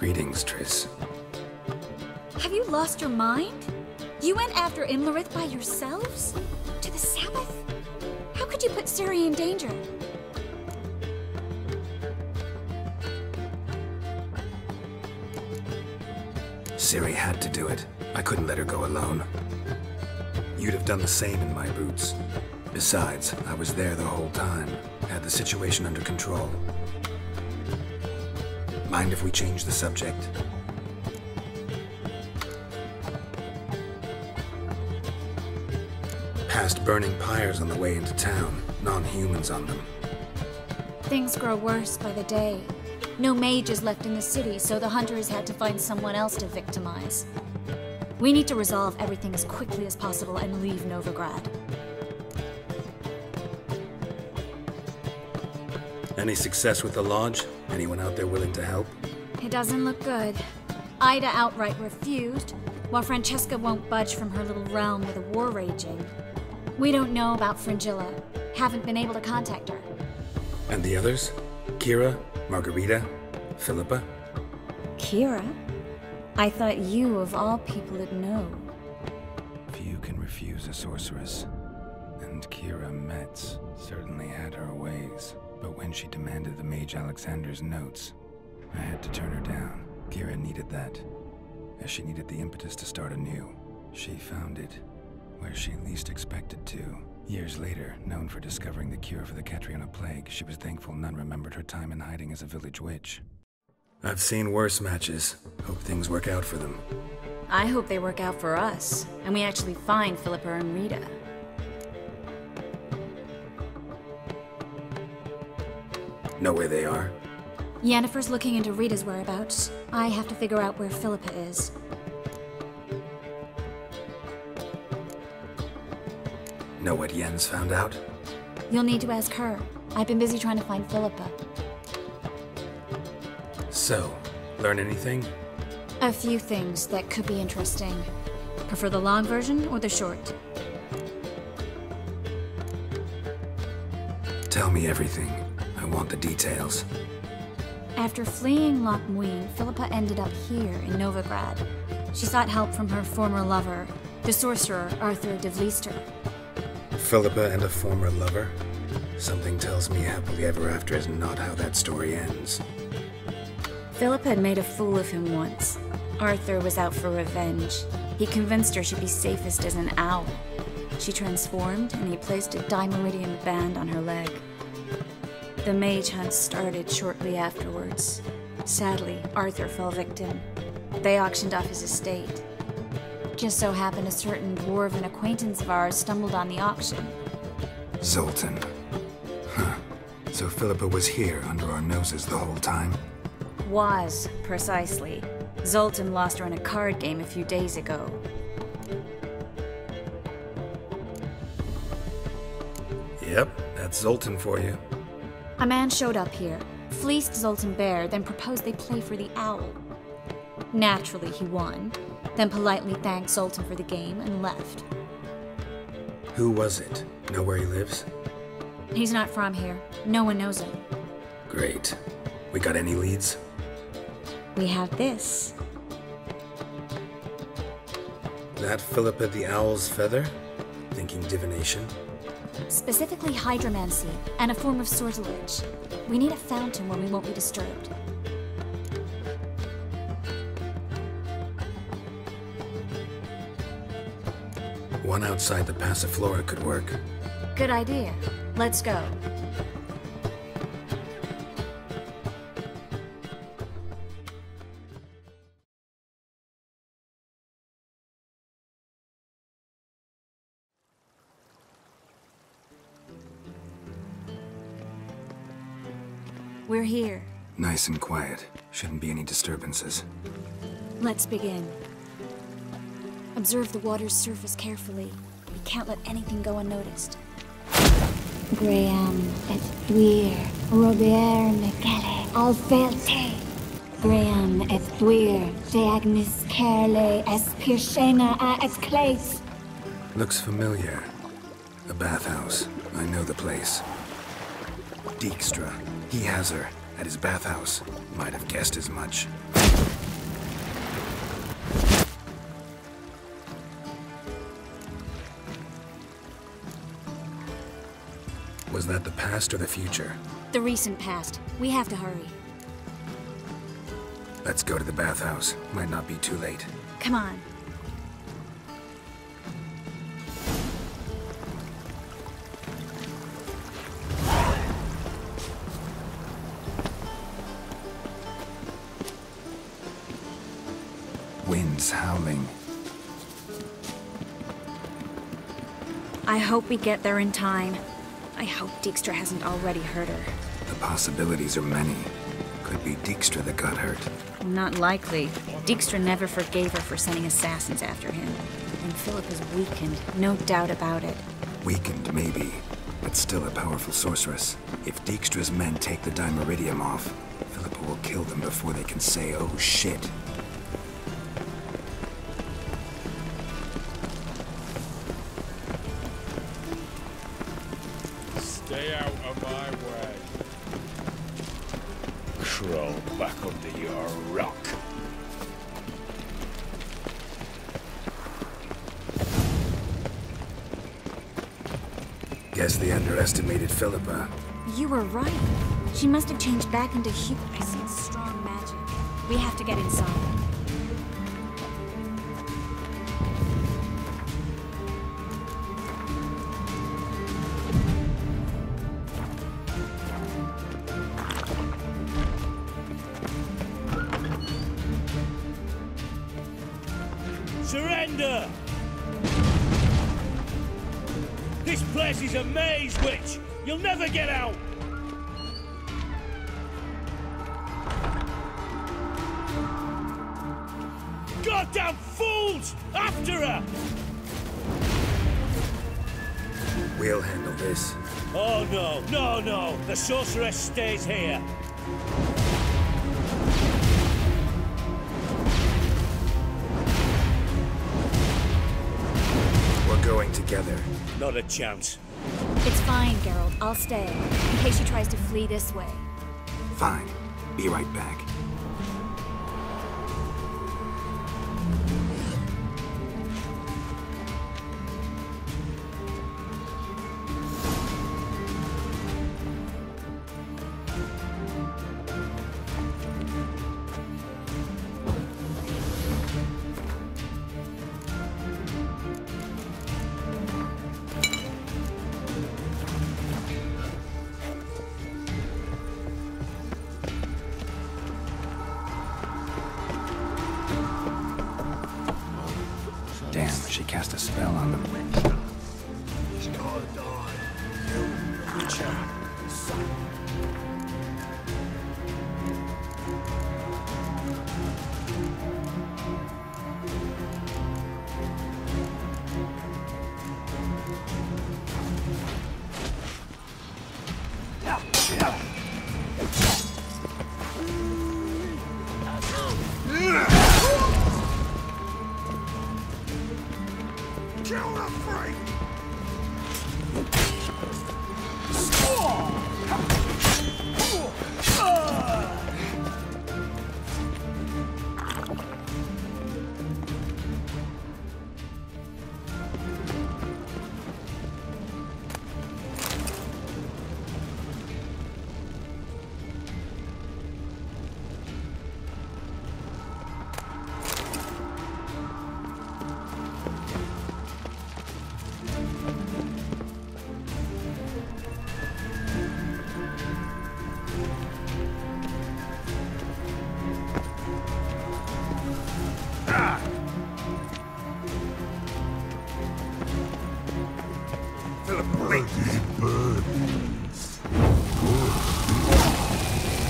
Greetings, Triss. Have you lost your mind? You went after Imlerith by yourselves? To the Sabbath? How could you put Ciri in danger? Ciri had to do it. I couldn't let her go alone. You'd have done the same in my boots. Besides, I was there the whole time. Had the situation under control. Mind if we change the subject? Past burning pyres on the way into town. Non-humans on them. Things grow worse by the day. No mages left in the city, so the hunters had to find someone else to victimize. We need to resolve everything as quickly as possible and leave Novigrad. Any success with the lodge? Anyone out there willing to help? It doesn't look good. Ida outright refused, while Francesca won't budge from her little realm with a war raging. We don't know about Fringilla. Haven't been able to contact her. And the others? Kira? Margarita? Philippa? Kira? I thought you, of all people, would know. Few can refuse a sorceress. And Kira Metz certainly had her ways. But when she demanded the Mage Alexander's notes, I had to turn her down. Kira needed that, as she needed the impetus to start anew. She found it where she least expected to. Years later, known for discovering the cure for the Catriona plague, she was thankful none remembered her time in hiding as a village witch. I've seen worse matches. Hope things work out for them. I hope they work out for us, and we actually find Philippa and Rita. Know where they are? Yennefer's looking into Rita's whereabouts. I have to figure out where Philippa is. Know what Yen's found out? You'll need to ask her. I've been busy trying to find Philippa. So, learn anything? A few things that could be interesting. Prefer the long version or the short? Tell me everything. I want the details. After fleeing Loch Muin, Philippa ended up here in Novigrad. She sought help from her former lover, the sorcerer Arthur de Vlister. Philippa and a former lover? Something tells me happily ever after is not how that story ends. Philippa had made a fool of him once. Arthur was out for revenge. He convinced her she'd be safest as an owl. She transformed, and he placed a Dimeridian band on her leg. The mage hunt started shortly afterwards. Sadly, Arthur fell victim. They auctioned off his estate. Just so happened a certain dwarven acquaintance of ours stumbled on the auction. Zoltan. Huh. So Philippa was here under our noses the whole time? Was, precisely. Zoltan lost her in a card game a few days ago. Yep, that's Zoltan for you. A man showed up here, fleeced Zoltan bare, then proposed they play for the owl. Naturally, he won, then politely thanked Zoltan for the game and left. Who was it? Know where he lives? He's not from here. No one knows him. Great. We got any leads? We have this. That Philippa the Owl's feather? Thinking divination? Specifically hydromancy, and a form of sortilege. We need a fountain where we won't be disturbed. One outside the Passiflora could work. Good idea. Let's go. We're here. Nice and quiet. Shouldn't be any disturbances. Let's begin. Observe the water's surface carefully. We can't let anything go unnoticed. Graham et thuir, Robert Mekele, Alfelte. Graham et thuir, de Agnes Kerle, es Pirshena a et Clace. Looks familiar. A bathhouse. I know the place. Dijkstra. He has her. At his bathhouse. Might have guessed as much. Was that the past or the future? The recent past. We have to hurry. Let's go to the bathhouse. Might not be too late. Come on. Wind's howling. I hope we get there in time. I hope Dijkstra hasn't already hurt her. The possibilities are many. Could be Dijkstra that got hurt. Not likely. Dijkstra never forgave her for sending assassins after him. And Philip is weakened, no doubt about it. Weakened, maybe, but still a powerful sorceress. If Dijkstra's men take the Dimeridium off, Philippa will kill them before they can say, oh shit. Stay out of my way. Crawl back under your rock. Guess they underestimated Philippa. You were right. She must have changed back into human. I sense strong magic. We have to get inside. Surrender! This place is a maze, witch! You'll never get out! Goddamn fools! After her! We'll handle this. Oh no, no, no! The sorceress stays here! We're going together. Not a chance. It's fine, Geralt. I'll stay, in case she tries to flee this way. Fine. Be right back. Damn, she cast a spell on them. He's gotta die. You witcher. Kill the freak!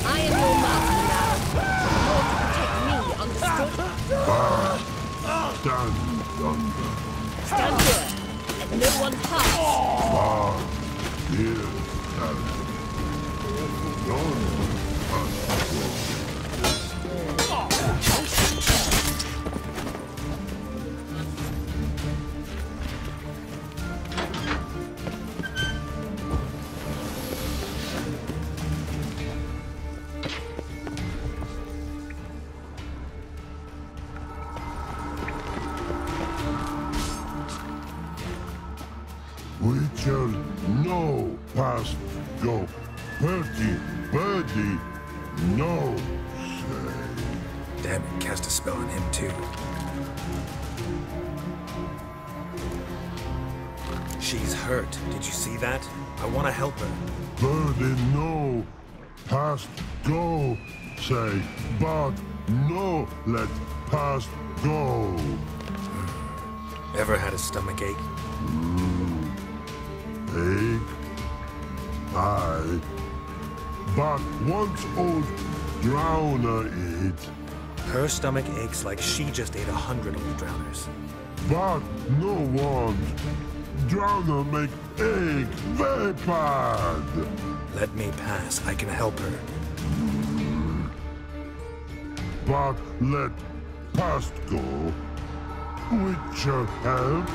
I am your master now. You're to protect me, understood? Stand here. Let no one pass. We shall know past go. Birdie, birdie, no say. Damn it, cast a spell on him too. She's hurt. Did you see that? I want to help her. Birdie, no. Past go, say. But no, let past go. Ever had a stomach ache? Ache? Aye. But once old drowner eat. Her stomach aches like she just ate 100 old drowners. But no one. Drowner make ache very bad. Let me pass. I can help her. But let past go. With your help.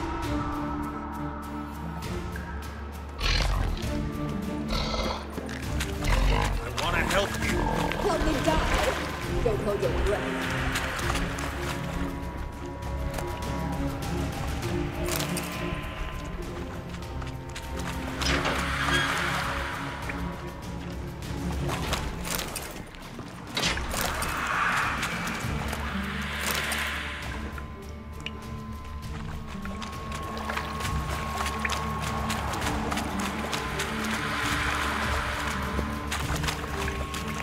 I want to help you. Help me die! Don't hold your breath.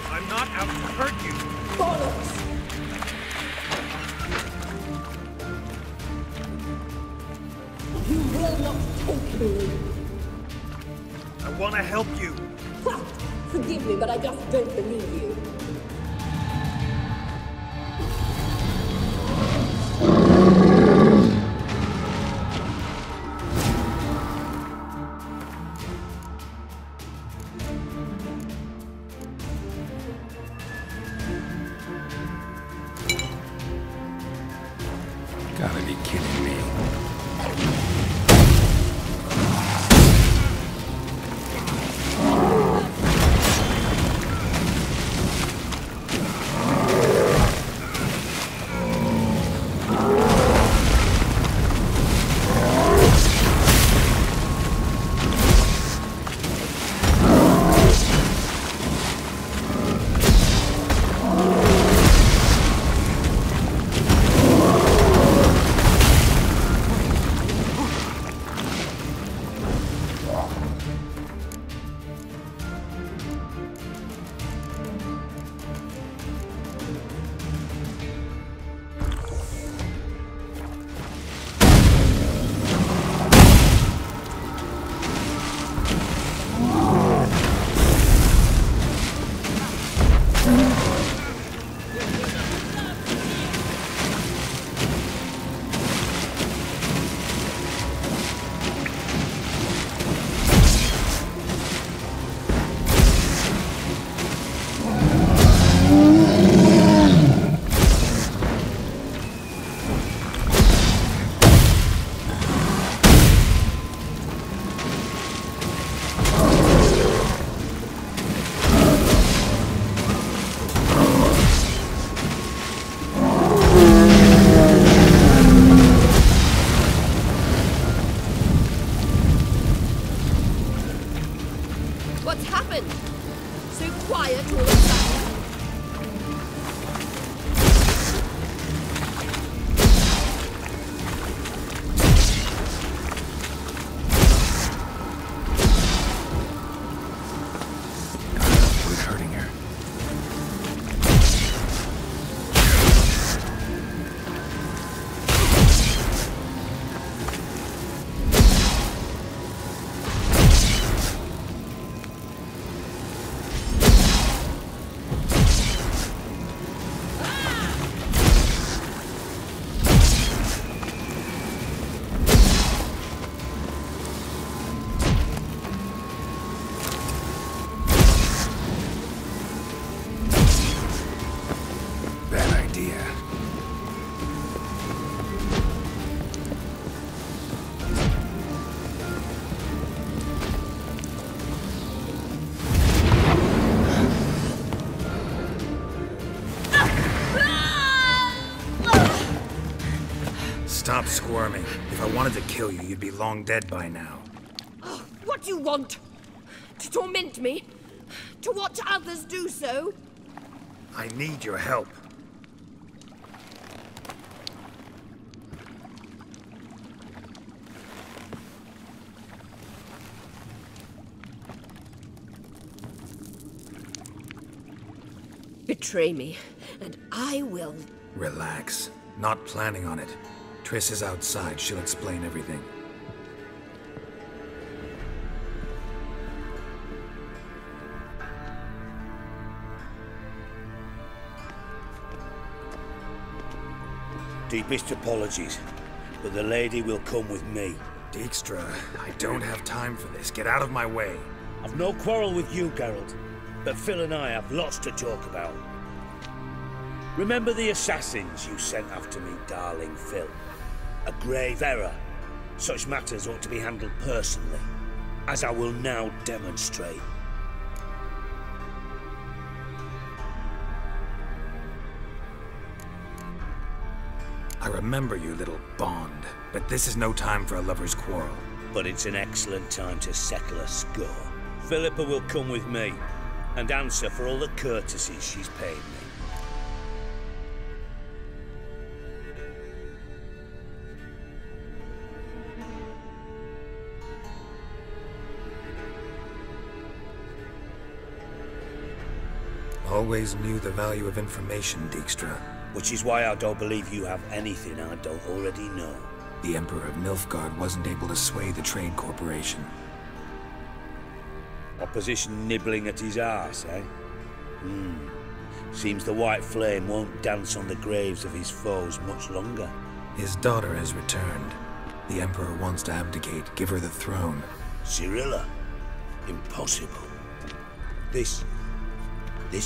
I'm not out to hurt you. Bollocks! You will not take me! I want to help you. Ha! Forgive me, but I just don't believe you. Gotta be kidding me. What's happened? So quiet all of a sudden. Who's hurting her? Bad idea. Stop squirming. If I wanted to kill you, you'd be long dead by now. What do you want? To torment me? To watch others do so? I need your help. Betray me, and I will. Relax. Not planning on it. Triss is outside. She'll explain everything. Deepest apologies, but the lady will come with me. Dijkstra, I don't have time for this. Get out of my way. I've no quarrel with you, Geralt, but Phil and I have lots to talk about. Remember the assassins you sent after me, darling Phil? A grave error. Such matters ought to be handled personally, as I will now demonstrate. I remember you, little Bond, but this is no time for a lover's quarrel. But it's an excellent time to settle a score. Philippa will come with me, and answer for all the courtesies she's paid me. Always knew the value of information, Dijkstra. Which is why I don't believe you have anything I don't already know. The Emperor of Nilfgaard wasn't able to sway the Trade Corporation. Opposition nibbling at his arse, eh? Seems the White Flame won't dance on the graves of his foes much longer. His daughter has returned. The Emperor wants to abdicate, give her the throne. Cyrilla? Impossible. This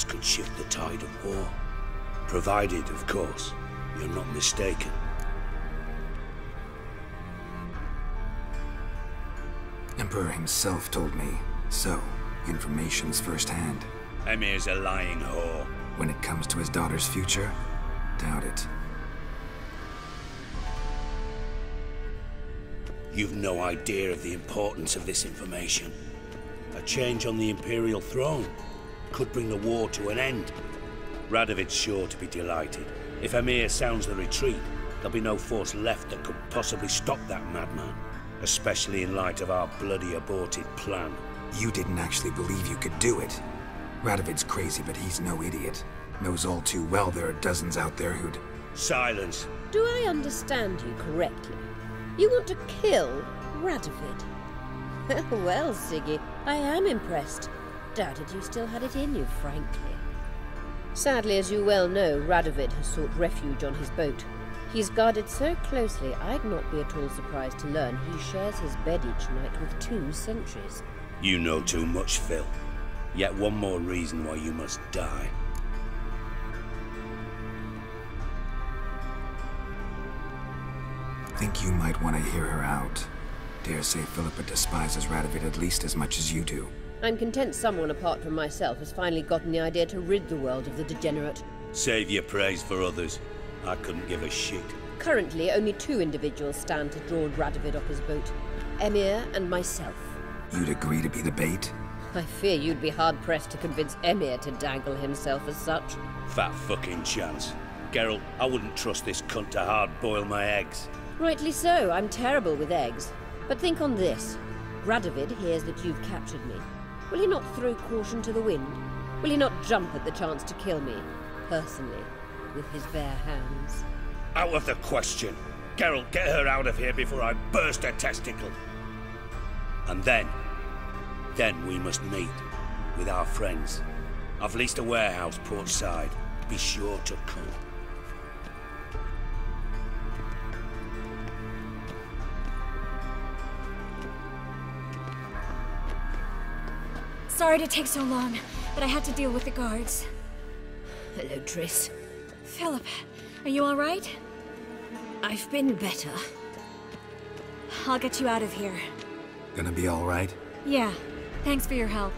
could shift the tide of war. Provided, of course, you're not mistaken. Emperor himself told me. So, information's firsthand. Emir's a lying whore. When it comes to his daughter's future, doubt it. You've no idea of the importance of this information. A change on the Imperial throne could bring the war to an end. Radovid's sure to be delighted. If Emir sounds the retreat, there'll be no force left that could possibly stop that madman. Especially in light of our bloody aborted plan. You didn't actually believe you could do it. Radovid's crazy, but he's no idiot. Knows all too well there are dozens out there who'd... Silence. Do I understand you correctly? You want to kill Radovid? Well, Siggy, I am impressed. Doubted you still had it in you, frankly. Sadly, as you well know, Radovid has sought refuge on his boat. He's guarded so closely, I'd not be at all surprised to learn he shares his bed each night with 2 sentries. You know too much, Phil. Yet one more reason why you must die. Think you might want to hear her out. Dare say Philippa despises Radovid at least as much as you do. I'm content someone apart from myself has finally gotten the idea to rid the world of the degenerate. Save your praise for others. I couldn't give a shit. Currently, only 2 individuals stand to draw Radovid off his boat. Emir and myself. You'd agree to be the bait? I fear you'd be hard-pressed to convince Emir to dangle himself as such. Fat fucking chance. Geralt, I wouldn't trust this cunt to hard-boil my eggs. Rightly so, I'm terrible with eggs. But think on this. Radovid hears that you've captured me. Will he not throw caution to the wind? Will he not jump at the chance to kill me, personally, with his bare hands? Out of the question. Geralt, get her out of here before I burst her testicle. And then we must meet with our friends. I've leased a warehouse port side. Be sure to come. Sorry to take so long, but I had to deal with the guards. Hello, Triss. Philip, are you all right? I've been better. I'll get you out of here. Gonna be all right? Yeah, thanks for your help.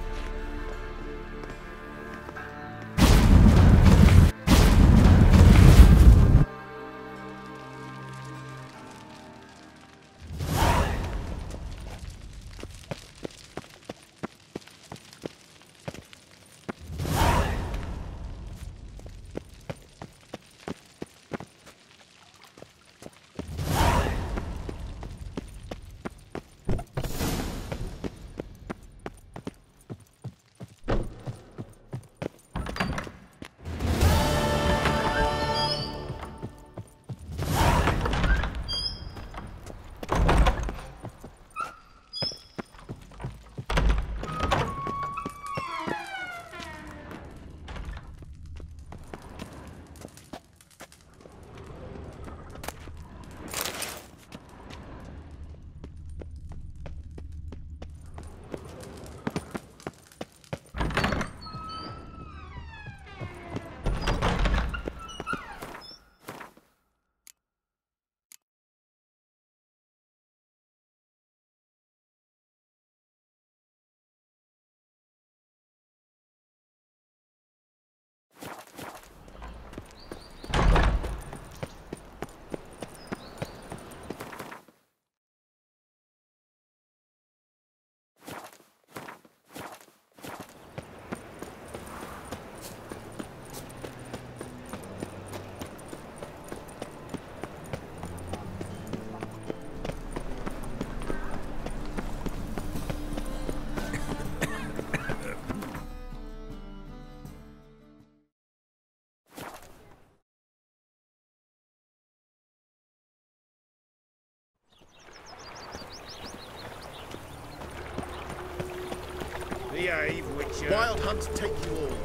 Wild hunt take you all.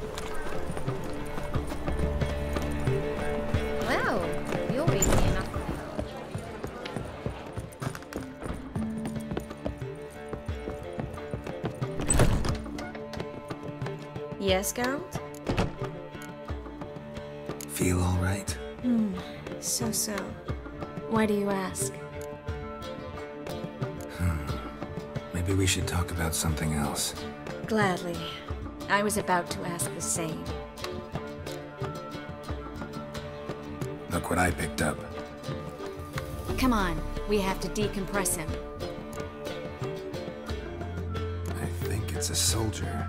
Well, you're easy enough. Yes, Geralt? Feel all right? So. Why do you ask? Maybe we should talk about something else. Gladly. I was about to ask the same. Look what I picked up. Come on, we have to decompress him. I think it's a soldier.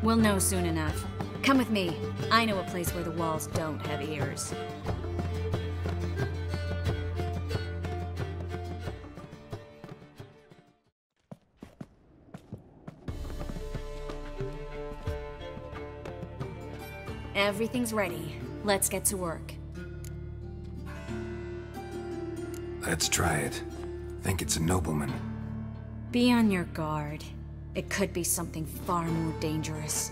We'll know soon enough. Come with me. I know a place where the walls don't have ears. Everything's ready. Let's get to work. Let's try it. Think it's a nobleman. Be on your guard. It could be something far more dangerous.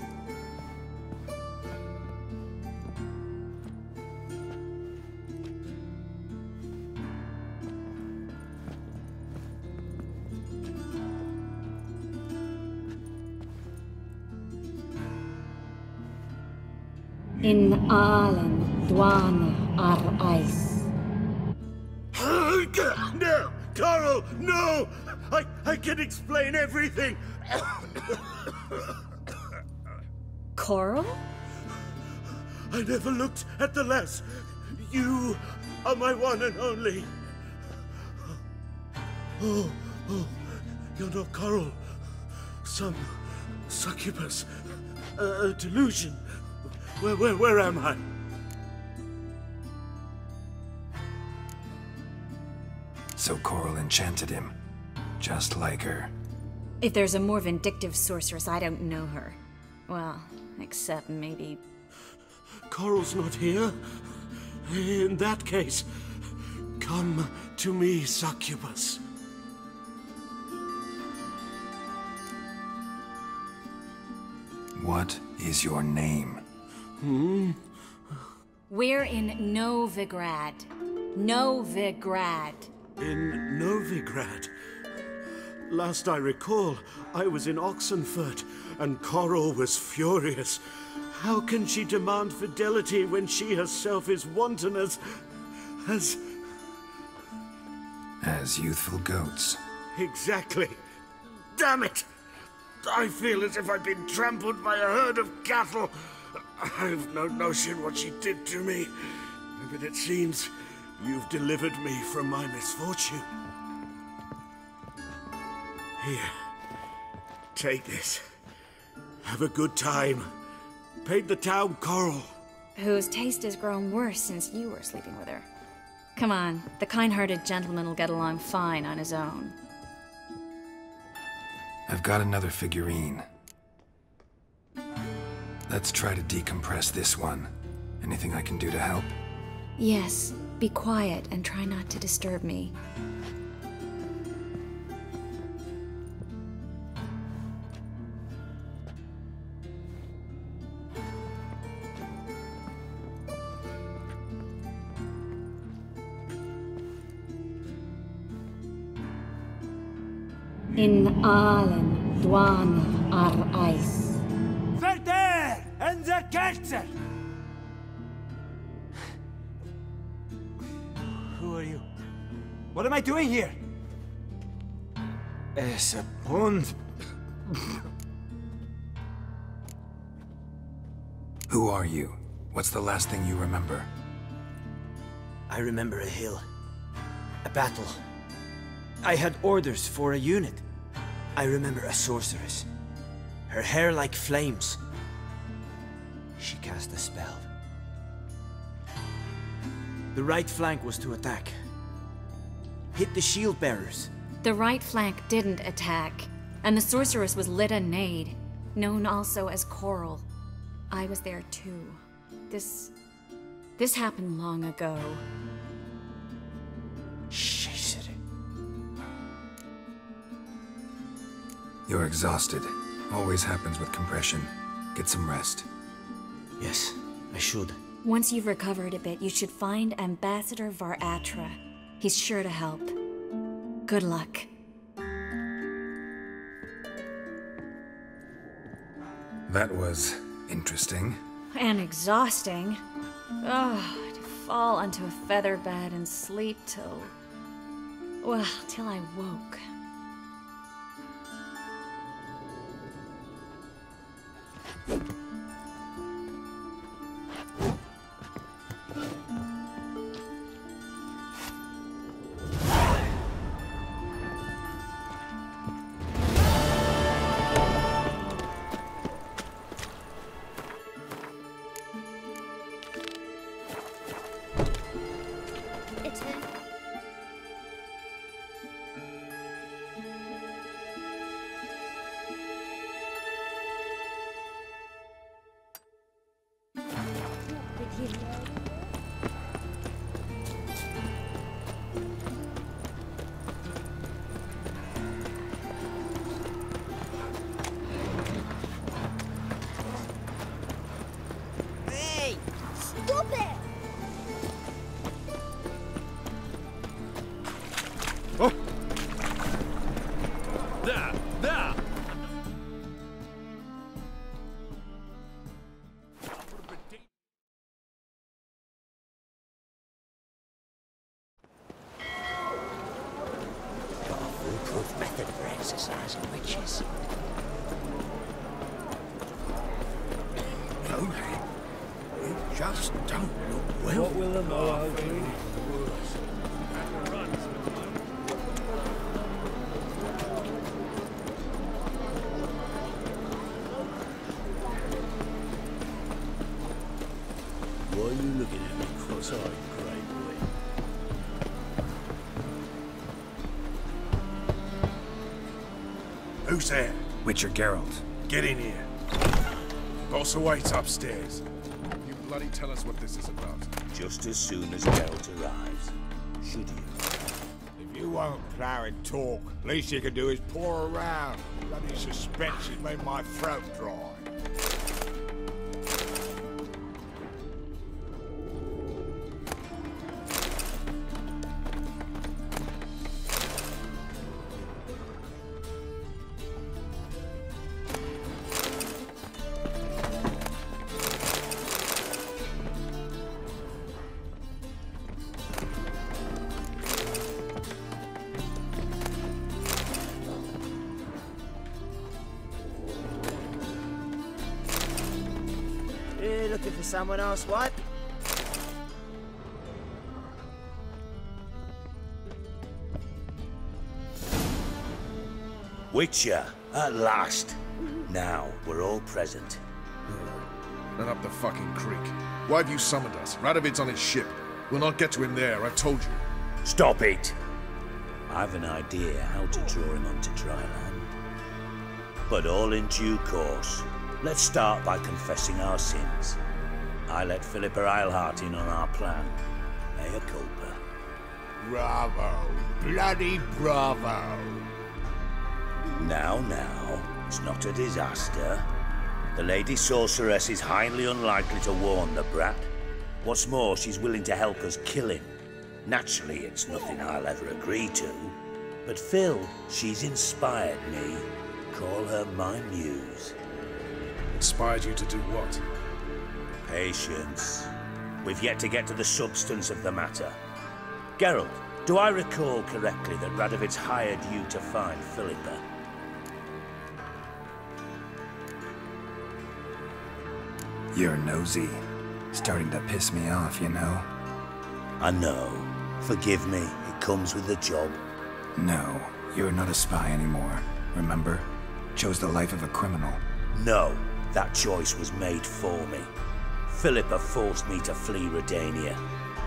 In Aalen, Dwana, ar Ice. No! Carl, no! I can explain everything! Coral? I never looked at the lass. You are my one and only. Oh, you're not Coral. Some succubus. A delusion. Where am I? So Coral enchanted him. Just like her. If there's a more vindictive sorceress, I don't know her. Well, except maybe... Coral's not here. In that case, come to me, succubus. What is your name? We're in Novigrad. Novigrad. In Novigrad? Last I recall, I was in Oxenfurt, and Coral was furious. How can she demand fidelity when she herself is wanton as youthful goats. Exactly. Damn it! I feel as if I've been trampled by a herd of cattle. I've no notion what she did to me, but it seems you've delivered me from my misfortune. Here, take this. Have a good time. Paint the town coral. Whose taste has grown worse since you were sleeping with her. Come on, the kind-hearted gentleman will get along fine on his own. I've got another figurine. Let's try to decompress this one. Anything I can do to help? Yes, be quiet and try not to disturb me. In Aalen, Dwana, ar Ice. Verder and the Kerzer! Who are you? What am I doing here? Es a pond. Who are you? What's the last thing you remember? I remember a hill. A battle. I had orders for a unit. I remember a sorceress. Her hair like flames. She cast a spell. The right flank was to attack. Hit the shield bearers. The right flank didn't attack, and the sorceress was Litanade, known also as Coral. I was there too. This happened long ago. You're exhausted. Always happens with compression. Get some rest. Yes, I should. Once you've recovered a bit, you should find Ambassador Varatra. He's sure to help. Good luck. That was interesting. And exhausting. Oh, to fall onto a feather bed and sleep till... well, till I woke. Method for exercising witches. Only, you just don't look well. What will the morrow do? Why are you looking at me cross-eyed, grey boy? Who's there? Witcher Geralt. Get in here. Boss awaits upstairs. You bloody tell us what this is about. Just as soon as Geralt arrives. Should you? If you won't plough and talk, least you can do is pour around. Bloody suspense has made my throat dry. Looking for someone else, what? Witcher, at last. Now, we're all present. Then up the fucking creek. Why have you summoned us? Radovid's on his ship. We'll not get to him there, I've told you. Stop it! I've an idea how to draw him onto dry land. But all in due course. Let's start by confessing our sins. I let Philippa Eilhart in on our plan. Mea culpa. Bravo. Bloody bravo. Now, it's not a disaster. The Lady Sorceress is highly unlikely to warn the brat. What's more, she's willing to help us kill him. Naturally, it's nothing I'll ever agree to. But Phil, she's inspired me. Call her my muse. Inspired you to do what? Patience. We've yet to get to the substance of the matter. Geralt, do I recall correctly that Radovid's hired you to find Philippa? You're nosy. Starting to piss me off, you know? I know. Forgive me, it comes with the job. No, you're not a spy anymore. Remember? Chose the life of a criminal. No, that choice was made for me. Philippa forced me to flee Redania.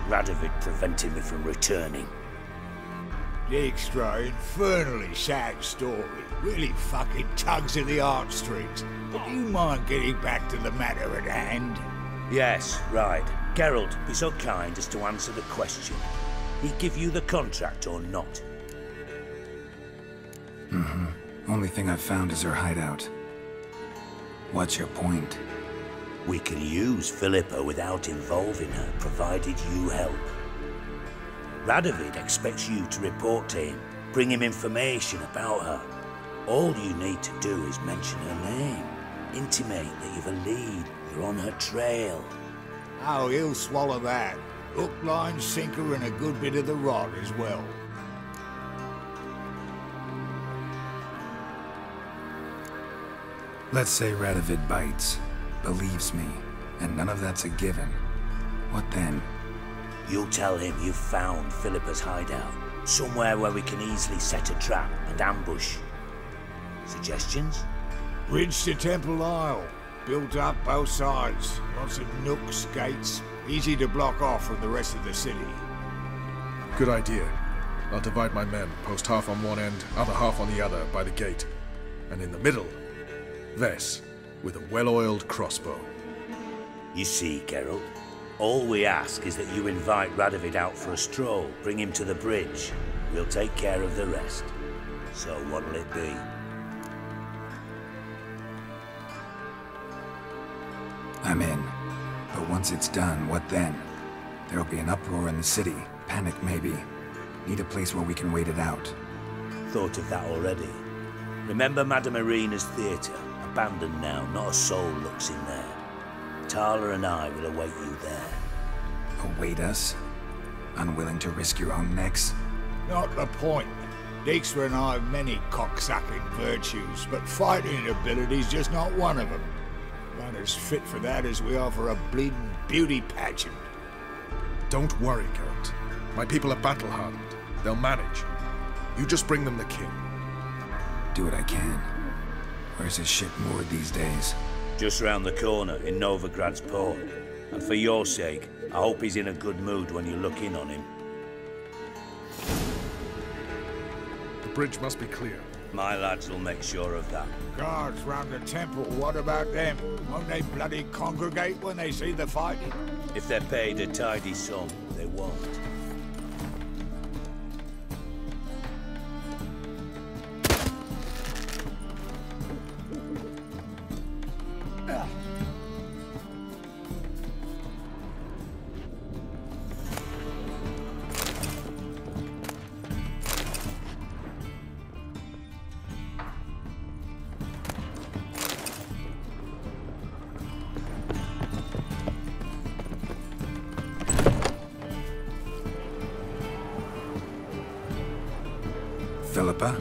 Radovid prevented me from returning. The extra infernally sad story. Really fucking tugs at the heartstrings. But do you mind getting back to the matter at hand? Yes, right. Geralt, be so kind as to answer the question. He give you the contract or not? Only thing I've found is her hideout. What's your point? We can use Philippa without involving her, provided you help. Radovid expects you to report to him, bring him information about her. All you need to do is mention her name. Intimate that you've a lead, you're on her trail. Oh, he'll swallow that. Hook, line, sinker, and a good bit of the rod as well. Let's say Radovid bites, believes me, and none of that's a given. What then? You'll tell him you've found Philippa's hideout, somewhere where we can easily set a trap and ambush. Suggestions? Bridge to Temple Isle. Built up both sides. Lots of nooks, gates. Easy to block off from the rest of the city. Good idea. I'll divide my men, post half on one end, other half on the other, by the gate. And in the middle, Vess, with a well-oiled crossbow. You see, Geralt, all we ask is that you invite Radovid out for a stroll, bring him to the bridge. We'll take care of the rest. So what'll it be? I'm in. But once it's done, what then? There'll be an uproar in the city. Panic, maybe. Need a place where we can wait it out. Thought of that already. Remember Madame Irina's theatre? Abandoned now, not a soul looks in there. Tala and I will await you there. Await us? Unwilling to risk your own necks? Not the point. Dijkstra and I have many cocksucking virtues, but fighting ability's just not one of them. Not as fit for that as we are for a bleeding beauty pageant. Don't worry, Geralt. My people are battle-hardened. They'll manage. You just bring them the king. Do what I can. Where's his ship moored these days? Just round the corner, in Novigrad's port. And for your sake, I hope he's in a good mood when you look in on him. The bridge must be clear. My lads will make sure of that. Guards round the temple, what about them? Won't they bloody congregate when they see the fighting? If they're paid a tidy sum, they won't. Philippa?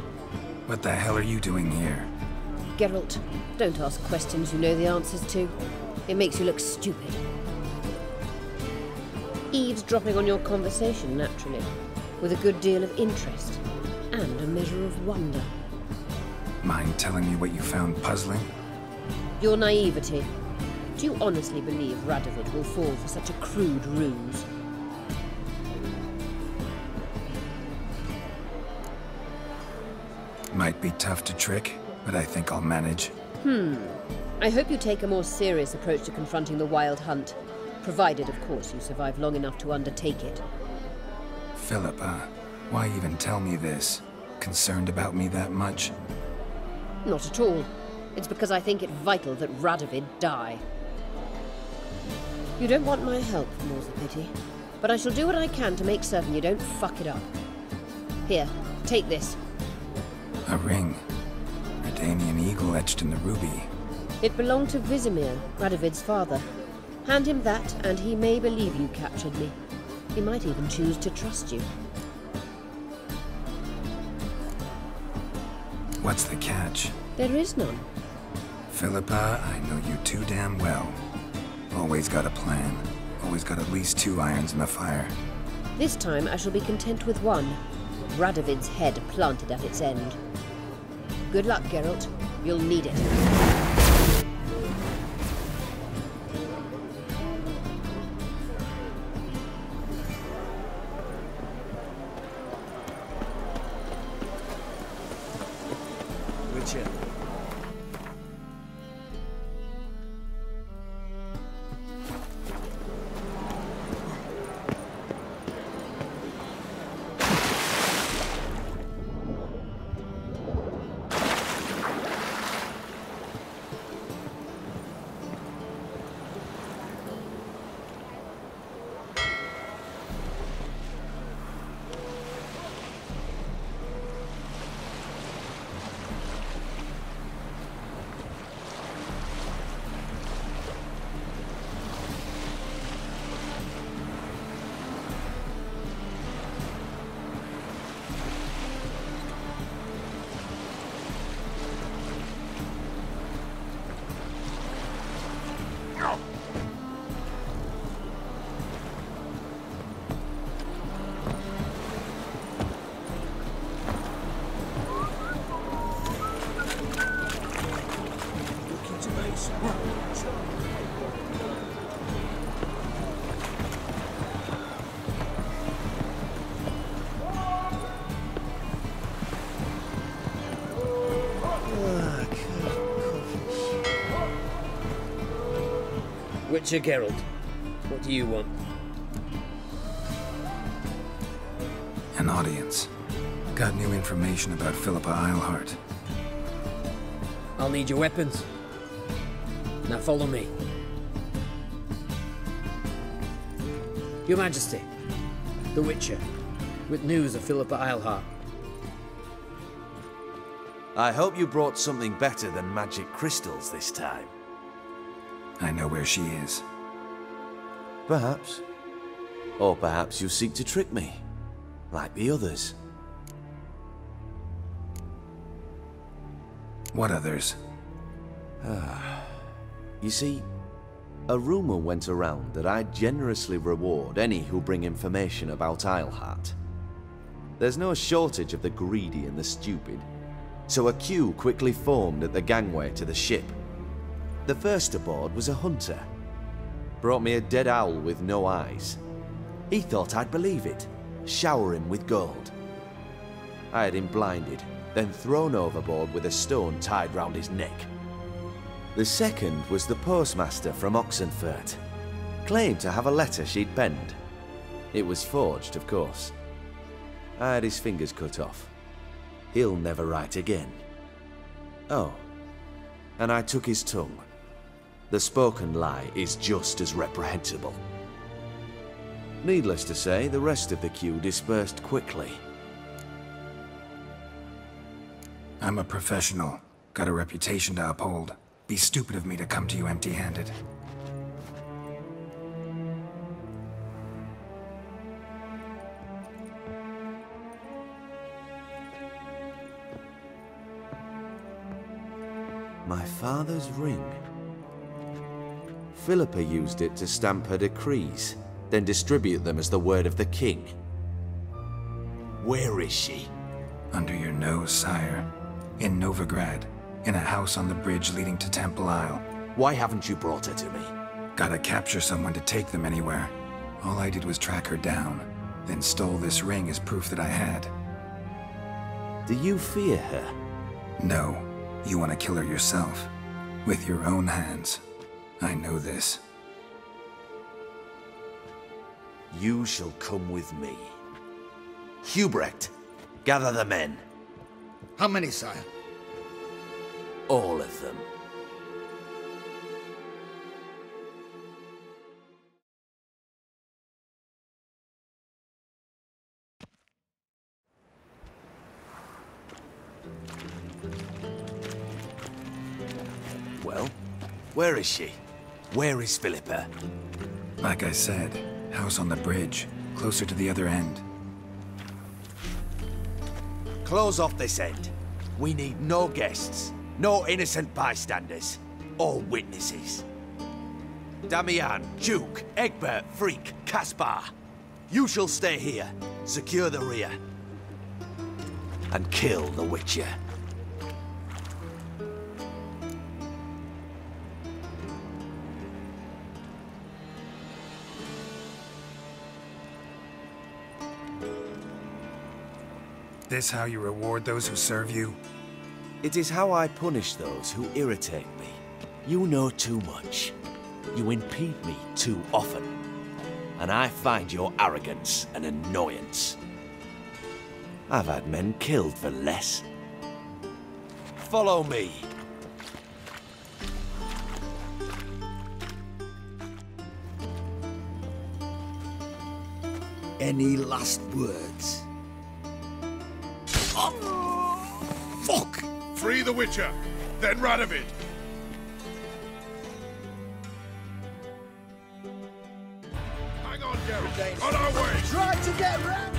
What the hell are you doing here? Geralt, don't ask questions you know the answers to. It makes you look stupid. Eavesdropping on your conversation, naturally, with a good deal of interest, and a measure of wonder. Mind telling me what you found puzzling? Your naivety. Do you honestly believe Radovid will fall for such a crude ruse? Might be tough to trick, but I think I'll manage. I hope you take a more serious approach to confronting the Wild Hunt. Provided, of course, you survive long enough to undertake it. Philippa, why even tell me this? Concerned about me that much? Not at all. It's because I think it vital that Radovid die. You don't want my help, more's the pity. But I shall do what I can to make certain you don't fuck it up. Here, take this. A ring. Redanian eagle etched in the ruby. It belonged to Vizimir, Radovid's father. Hand him that, and he may believe you captured me. He might even choose to trust you. What's the catch? There is none. Philippa, I know you too damn well. Always got a plan. Always got at least 2 irons in the fire. This time I shall be content with one. Radovid's head planted at its end. Good luck, Geralt. You'll need it. Witcher. Witcher Geralt, what do you want? An audience. Got new information about Philippa Eilhart. I'll need your weapons. Now follow me. Your Majesty, the Witcher, with news of Philippa Eilhart. I hope you brought something better than magic crystals this time. I know where she is. Perhaps. Or perhaps you seek to trick me, like the others. What others? You see, a rumor went around that I generously reward any who bring information about Eilhart. There's no shortage of the greedy and the stupid, so a queue quickly formed at the gangway to the ship. The first aboard was a hunter. Brought me a dead owl with no eyes. He thought I'd believe it, shower him with gold. I had him blinded, then thrown overboard with a stone tied round his neck. The second was the postmaster from Oxenfurt. Claimed to have a letter she'd penned. It was forged, of course. I had his fingers cut off. He'll never write again. Oh, and I took his tongue. The spoken lie is just as reprehensible. Needless to say, the rest of the queue dispersed quickly. I'm a professional. Got a reputation to uphold. Be stupid of me to come to you empty-handed. My father's ring. Philippa used it to stamp her decrees, then distribute them as the word of the king. Where is she? Under your nose, sire. In Novigrad. In a house on the bridge leading to Temple Isle. Why haven't you brought her to me? Gotta capture someone to take them anywhere. All I did was track her down, then stole this ring as proof that I had. Do you fear her? No. You want to kill her yourself. With your own hands. I know this. You shall come with me. Hubrecht, gather the men. How many, sire? All of them. Well, where is she? Where is Philippa? Like I said, house on the bridge, closer to the other end. Close off this end. We need no guests, no innocent bystanders, or witnesses. Damian, Duke, Egbert, Freak, Caspar. You shall stay here, secure the rear, and kill the Witcher. This how you reward those who serve you? It is how I punish those who irritate me. You know too much. You impede me too often. And I find your arrogance an annoyance. I've had men killed for less. Follow me. Any last words? Fuck! Free the Witcher, then Radovid. Hang on, Geralt. On our way! Try to get round!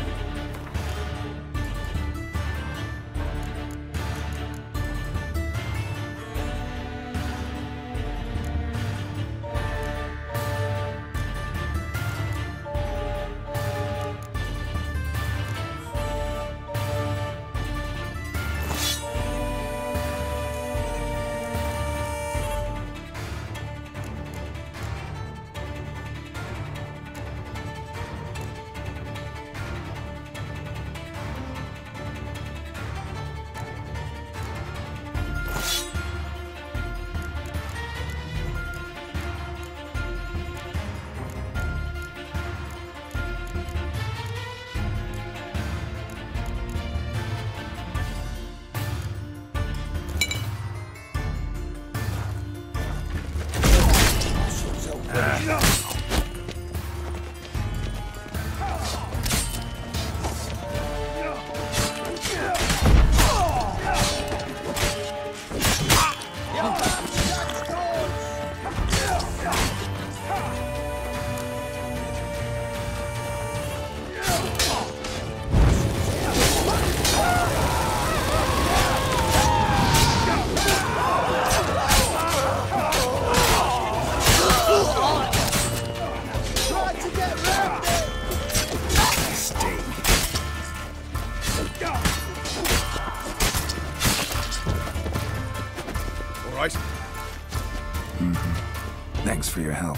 Thanks for your help.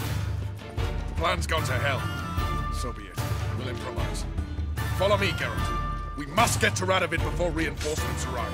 Plan's gone to hell. So be it. We'll improvise. Follow me, Geralt. We must get to Radovid before reinforcements arrive.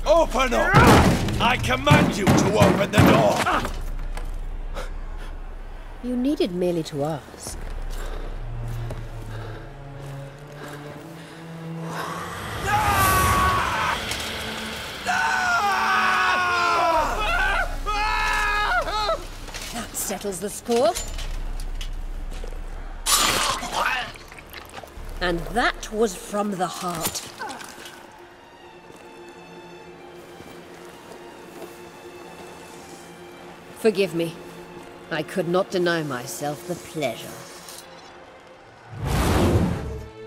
Open up! I command you to open the door! You needed merely to ask. That settles the score. And that was from the heart. Forgive me. I could not deny myself the pleasure.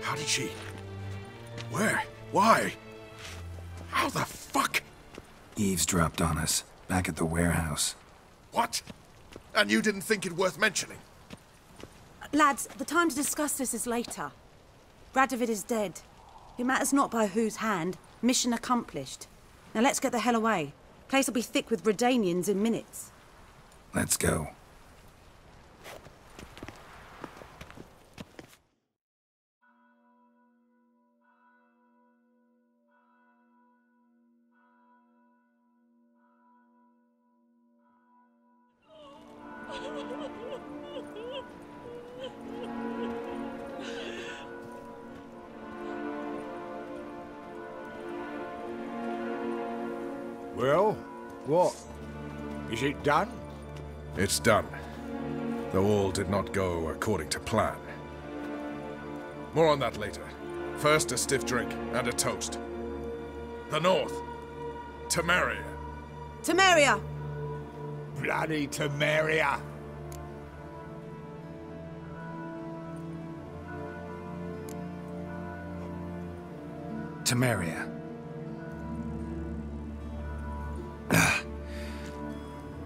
How did she? Where? Why? How the fuck? Eavesdropped on us, back at the warehouse. What? And you didn't think it worth mentioning? Lads, the time to discuss this is later. Radovid is dead. It matters not by whose hand. Mission accomplished. Now let's get the hell away. Place will be thick with Redanians in minutes. Let's go. Well, what? Is it done? It's done. Though all did not go according to plan. More on that later. First, a stiff drink and a toast. The North. Temeria. Temeria! Bloody Temeria! Temeria.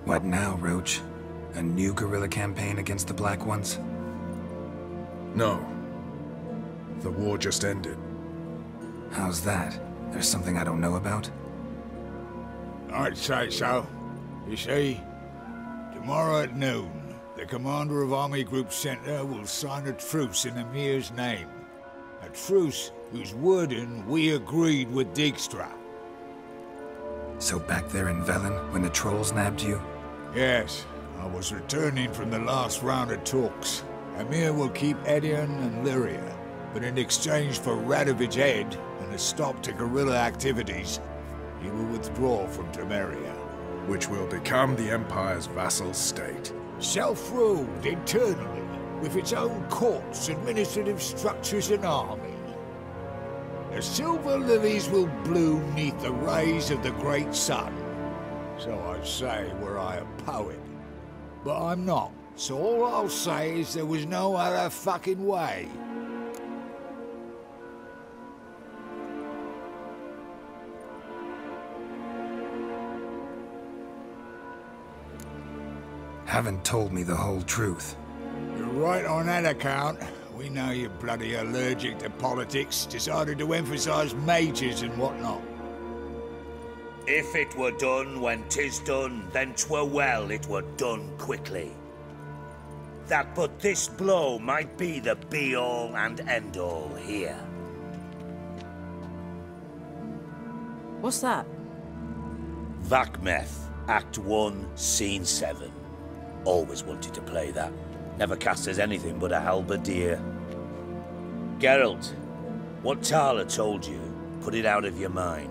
What now, Roach? A new guerrilla campaign against the Black Ones? No. The war just ended. How's that? There's something I don't know about? I'd say so. You see, tomorrow at noon, the commander of Army Group Center will sign a truce in Emir's name. A truce whose wording we agreed with Dijkstra. So back there in Velen, when the trolls nabbed you? Yes, I was returning from the last round of talks. Emir will keep Edion and Lyria, but in exchange for Radovid's head and a stop to guerrilla activities, he will withdraw from Temeria. Which will become the Empire's vassal state. Self-ruled internally, with its own courts, administrative structures and army. The silver lilies will bloom neath the rays of the great sun. So I'd say were I a poet. But I'm not, so all I'll say is there was no other fucking way. Haven't told me the whole truth. You're right on that account. We know you're bloody allergic to politics, decided to emphasize majors and whatnot. If it were done when 'tis done, then 'twere well it were done quickly. That but this blow might be the be-all and end-all here. What's that? Vakmeth, Act 1, Scene 7. Always wanted to play that. Never cast as anything but a halberdier. Geralt, what Tala told you, put it out of your mind.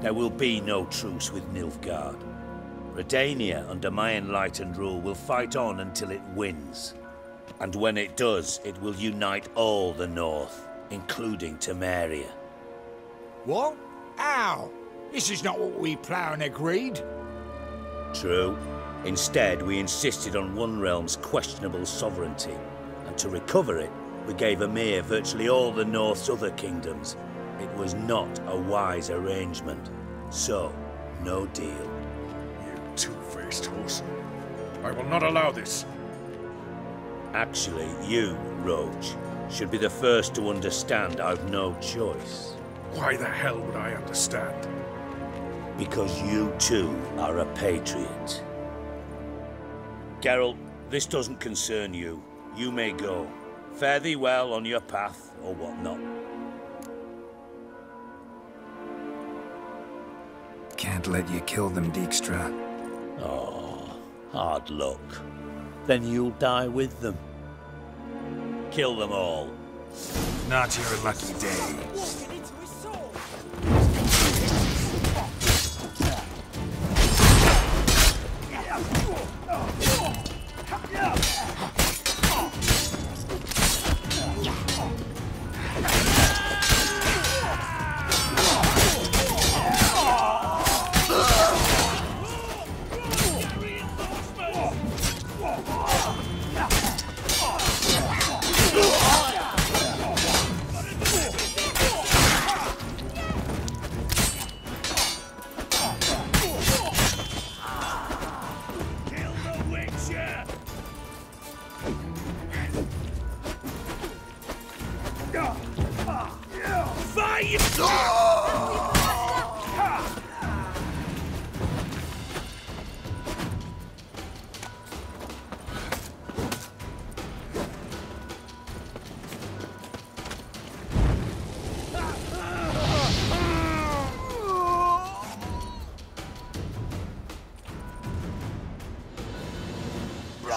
There will be no truce with Nilfgaard. Redania, under my enlightened rule, will fight on until it wins. And when it does, it will unite all the North, including Temeria. What? How? This is not what we planned and agreed. True. Instead, we insisted on one realm's questionable sovereignty, and to recover it, we gave Emir virtually all the North's other kingdoms. It was not a wise arrangement. So, no deal. You two-faced horse. I will not allow this. Actually, you, Roach, should be the first to understand I've no choice. Why the hell would I understand? Because you too are a patriot. Geralt, this doesn't concern you. You may go. Fare thee well on your path, or whatnot. Can't let you kill them, Dijkstra. Oh, hard luck. Then you'll die with them. Kill them all. Not your lucky day.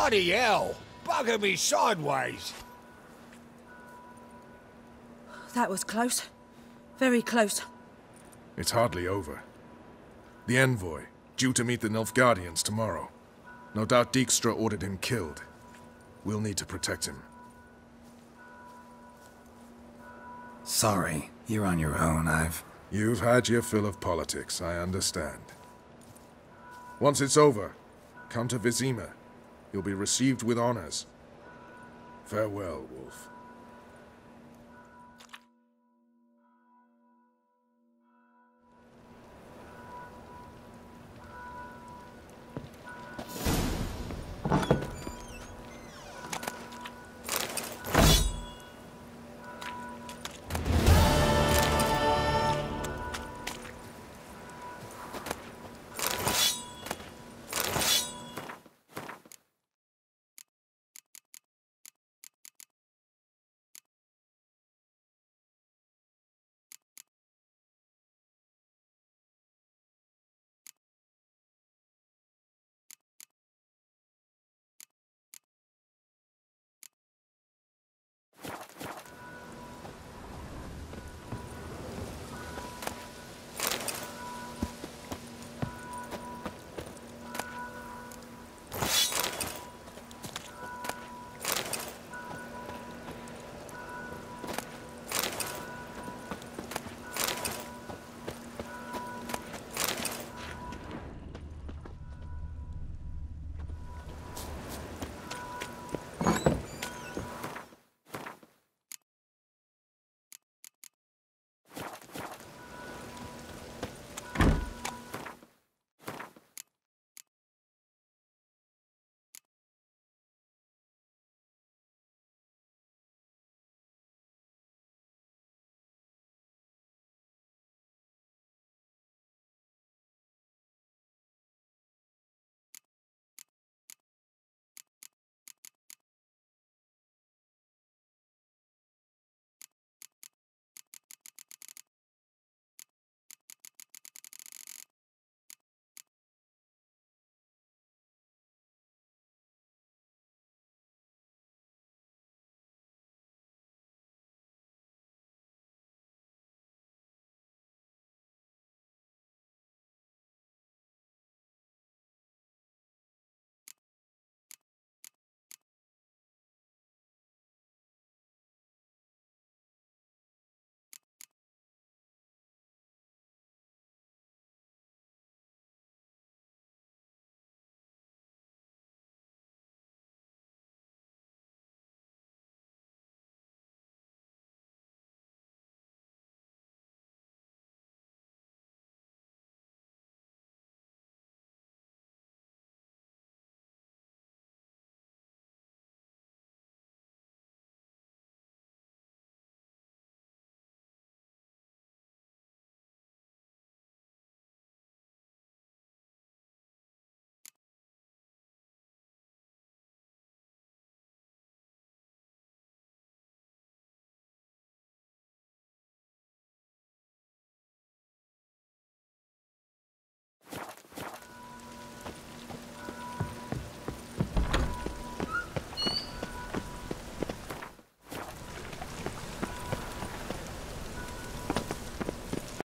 Bloody hell! Bugger me sideways! That was close. Very close. It's hardly over. The envoy, due to meet the Nilfgaardians tomorrow. No doubt Dijkstra ordered him killed. We'll need to protect him. Sorry, you're on your own. You've had your fill of politics, I understand. Once it's over, come to Vizima. You'll be received with honors. Farewell, Wolf.